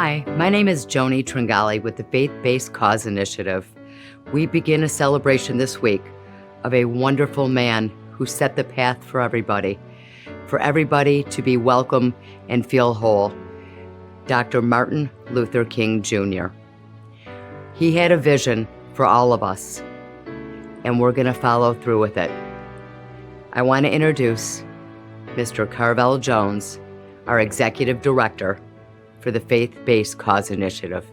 Hi, my name is Joni Tringali with the Faith-Based Cause Initiative. We begin a celebration this week of a wonderful man who set the path for everybody to be welcome and feel whole, Dr. Martin Luther King Jr. He had a vision for all of us, and we're going to follow through with it. I want to introduce Mr. Carvel Jones, our Executive Director for the Faith-Based Cause Initiative.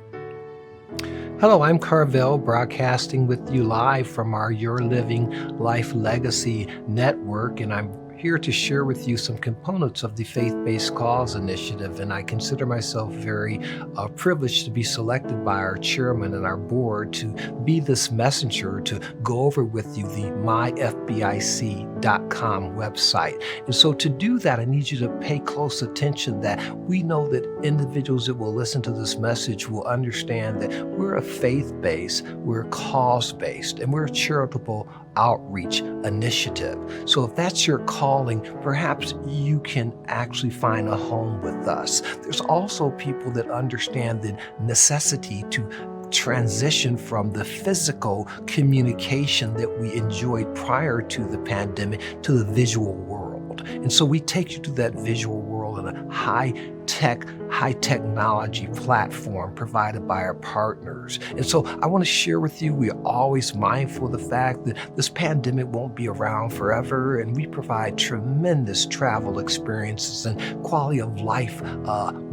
Hello, I'm Carvel, broadcasting with you live from our Your Living Life Legacy Network, and I'm here to share with you some components of the Faith-Based Cause Initiative, and I consider myself very privileged to be selected by our chairman and our board to be this messenger to go over with you the myfbic.com website. And so to do that, I need you to pay close attention that we know that individuals that will listen to this message will understand that we're a faith-based, we're cause-based, and we're a charitable outreach initiative. So if that's your calling, perhaps you can actually find a home with us. There's also people that understand the necessity to transition from the physical communication that we enjoyed prior to the pandemic to the visual world. And so we take you to that visual world in a high technology platform provided by our partners. And so I want to share with you, we are always mindful of the fact that this pandemic won't be around forever, and we provide tremendous travel experiences and quality of life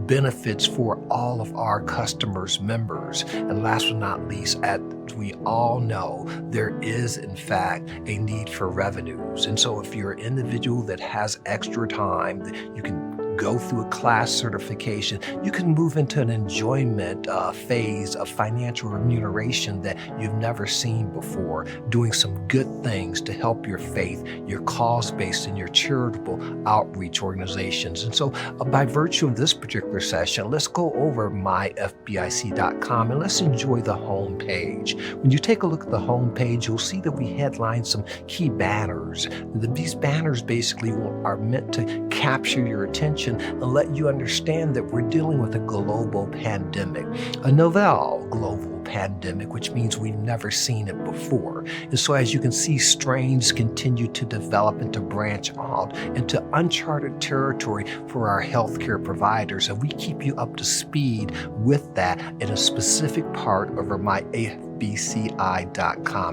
benefits for all of our customers, members. And last but not least, as we all know, there is in fact a need for revenues. And so if you're an individual that has extra time, that you can go through a class certification, you can move into an enjoyment phase of financial remuneration that you've never seen before, doing some good things to help your faith, your cause-based, and your charitable outreach organizations. And so by virtue of this particular session, let's go over myfbic.com and let's enjoy the home page. When you take a look at the home page, you'll see that we headline some key banners. These banners basically are meant to capture your attention and let you understand that we're dealing with a global pandemic, a novel global pandemic, which means we've never seen it before. And so as you can see, strains continue to develop and to branch out into uncharted territory for our healthcare providers. And we keep you up to speed with that in a specific part of our myfbic.com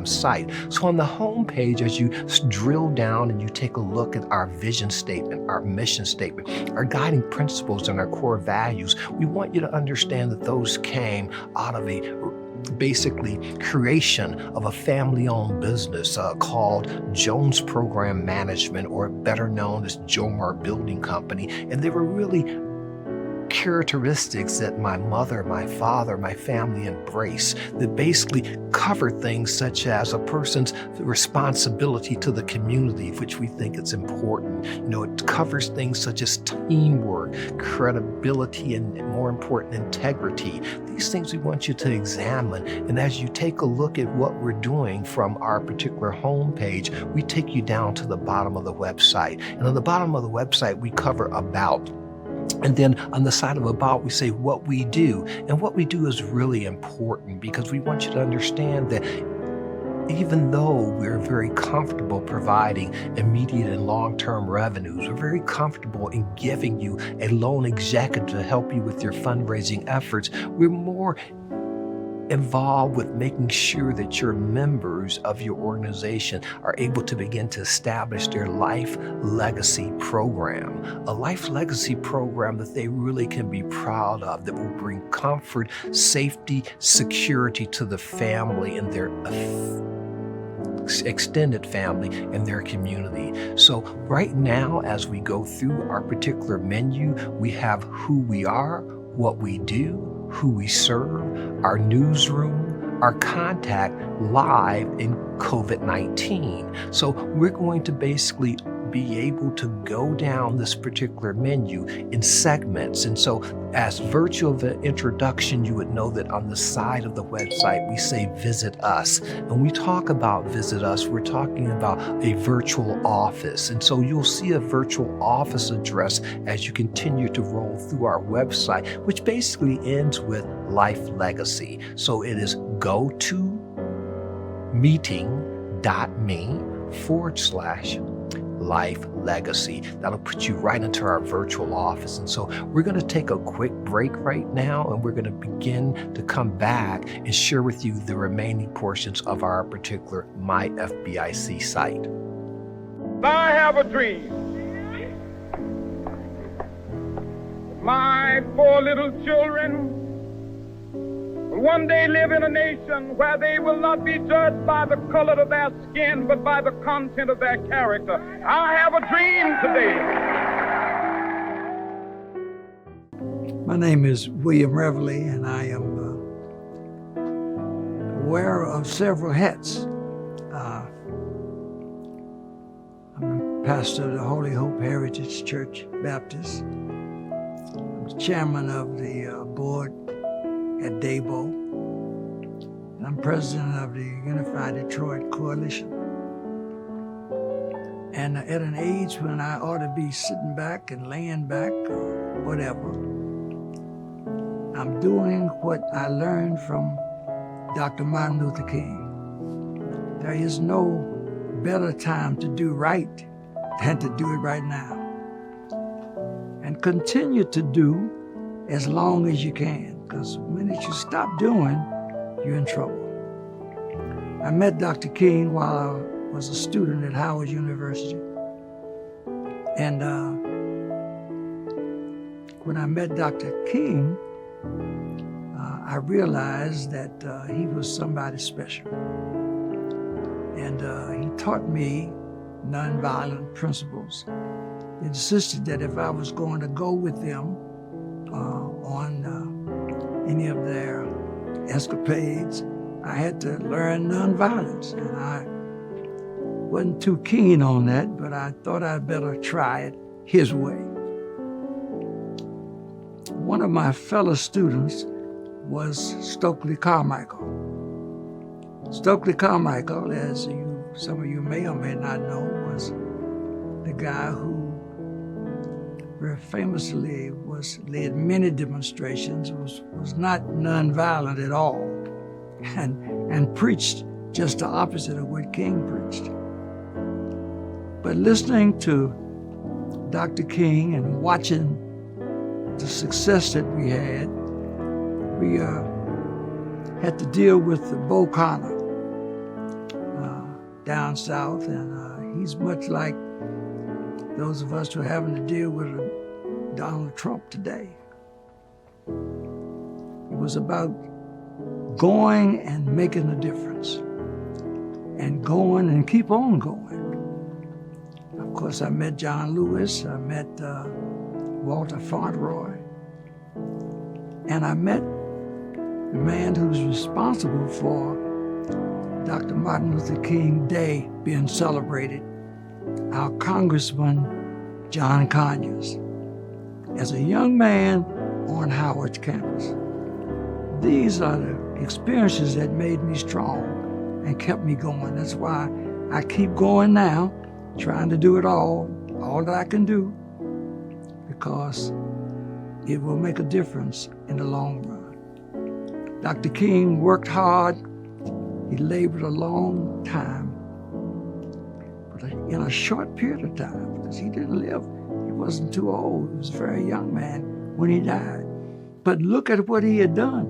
site. So on the home page, as you drill down and you take a look at our vision statement, our mission statement, our guiding principles and our core values, we want you to understand that those came out of a basically creation of a family-owned business called Jones Program Management, or better known as Jomar Building Company. And they were really characteristics that my mother, my father, my family embrace, that basically cover things such as a person's responsibility to the community, which we think is important. You know, it covers things such as teamwork, credibility, and more important, integrity. These things we want you to examine. And as you take a look at what we're doing from our particular homepage, we take you down to the bottom of the website. And on the bottom of the website, we cover about. And then on the side of about, we say what we do. And what we do is really important because we want you to understand that even though we're very comfortable providing immediate and long-term revenues, we're very comfortable in giving you a loan executive to help you with your fundraising efforts, we're more involved with making sure that your members of your organization are able to begin to establish their life legacy program, a life legacy program that they really can be proud of, that will bring comfort, safety, security to the family and their extended family and their community. So right now, as we go through our particular menu, we have who we are, what we do, who we serve, our newsroom, our contact live in COVID-19. So we're going to basically be able to go down this particular menu in segments. And so as virtual introduction, you would know that on the side of the website, we say visit us. When we talk about visit us, we're talking about a virtual office. And so you'll see a virtual office address as you continue to roll through our website, which basically ends with Life Legacy. So it is go to meeting.me/Life Legacy. That'll put you right into our virtual office. And so we're going to take a quick break right now, and we're going to begin to come back and share with you the remaining portions of our particular My FBIC site. I have a dream. My 4 little children will one day live in a nation where they will not be judged by the color of their skin, but by the content of their character. I have a dream today. My name is William Revely, and I am aware of several hats. I'm a pastor of the Holy Hope Heritage Church Baptist. I'm the chairman of the board at Dabo, and I'm president of the Unified Detroit Coalition. And at an age when I ought to be sitting back and laying back or whatever, I'm doing what I learned from Dr. Martin Luther King. There is no better time to do right than to do it right now. And continue to do as long as you can, because the minute you stop doing, you're in trouble. I met Dr. King while I was a student at Howard University. And when I met Dr. King, I realized that he was somebody special. And he taught me nonviolent principles. He insisted that if I was going to go with them on any of their escapades, I had to learn nonviolence. And I wasn't too keen on that, but I thought I'd better try it his way. One of my fellow students was Stokely Carmichael. Stokely Carmichael, as some of you may or may not know, was the guy who very famously led many demonstrations, was not nonviolent at all, and preached just the opposite of what King preached. But listening to Dr. King and watching the success that we had to deal with the Bo Connor down south, and he's much like those of us who are having to deal with Donald Trump today. It was about going and making a difference, and going and keep on going. Of course, I met John Lewis, I met Walter Fauntleroy, and I met the man who's responsible for Dr. Martin Luther King Day being celebrated, our Congressman John Conyers, as a young man on Howard's campus. These are the experiences that made me strong and kept me going. That's why I keep going now, trying to do it all that I can do, because it will make a difference in the long run. Dr. King worked hard. He labored a long time, but in a short period of time, because he didn't live, he wasn't too old. He was a very young man when he died. But look at what he had done.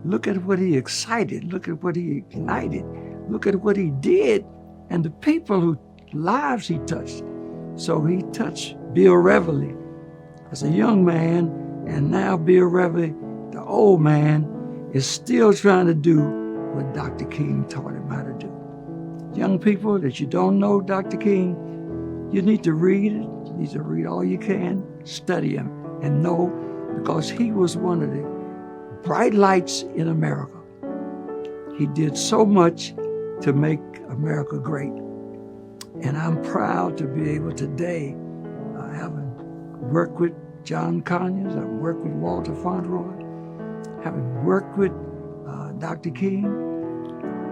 Look at what he excited. Look at what he ignited. Look at what he did and the people whose lives he touched. So he touched Bill Revely as a young man, and now Bill Revely, the old man, is still trying to do what Dr. King taught him how to do. Young people that you don't know Dr. King, you need to read it. You need to read all you can, study him, and know, because he was one of the bright lights in America. He did so much to make America great. And I'm proud to be able today, having worked with John Conyers, I've worked with Walter Fauntleroy, having worked with Dr. King,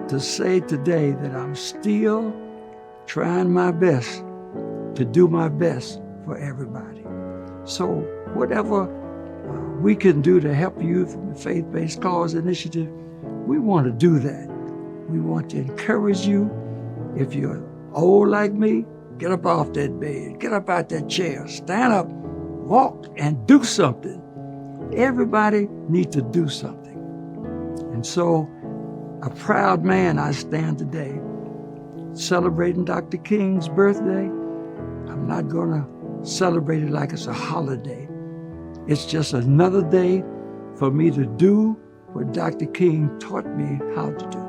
to say today that I'm still trying my best to do my best for everybody. So whatever we can do to help you from the Faith-Based Cause Initiative, we want to do that. We want to encourage you. If you're old like me, get up off that bed, get up out that chair, stand up, walk, and do something. Everybody needs to do something. And so, a proud man I stand today, celebrating Dr. King's birthday. I'm not going to celebrate it like it's a holiday. It's just another day for me to do what Dr. King taught me how to do.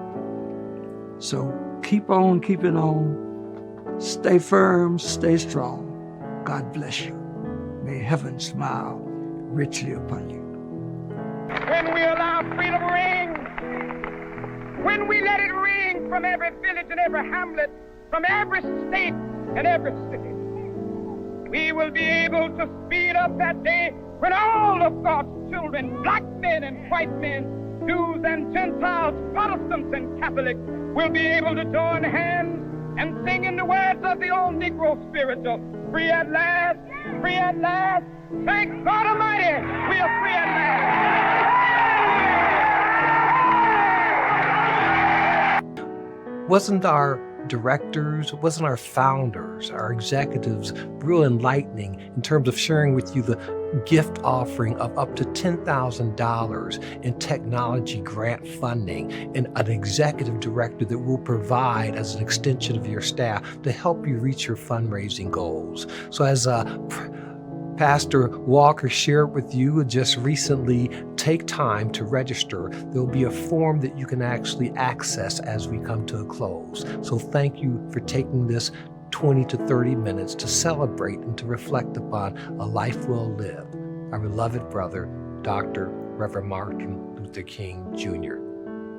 So keep on keeping on. Stay firm, stay strong. God bless you. May heaven smile richly upon you. When we allow freedom to ring, when we let it ring from every village and every hamlet, from every state and every city, we will be able to speed up that day when all of God's children, black men and white men, Jews and Gentiles, Protestants and Catholics, will be able to join hands and sing in the words of the old Negro spiritual, free at last, free at last. Thank God Almighty, we are free at last. Wasn't our directors, wasn't our founders, our executives real enlightening in terms of sharing with you the gift offering of up to $10,000 in technology grant funding and an executive director that will provide as an extension of your staff to help you reach your fundraising goals? So as Pastor Walker shared with you just recently, take time to register. There'll be a form that you can actually access as we come to a close. So thank you for taking this 20 to 30 minutes to celebrate and to reflect upon a life well lived. Our beloved brother, Dr. Reverend Martin Luther King Jr.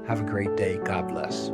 Have a great day. God bless.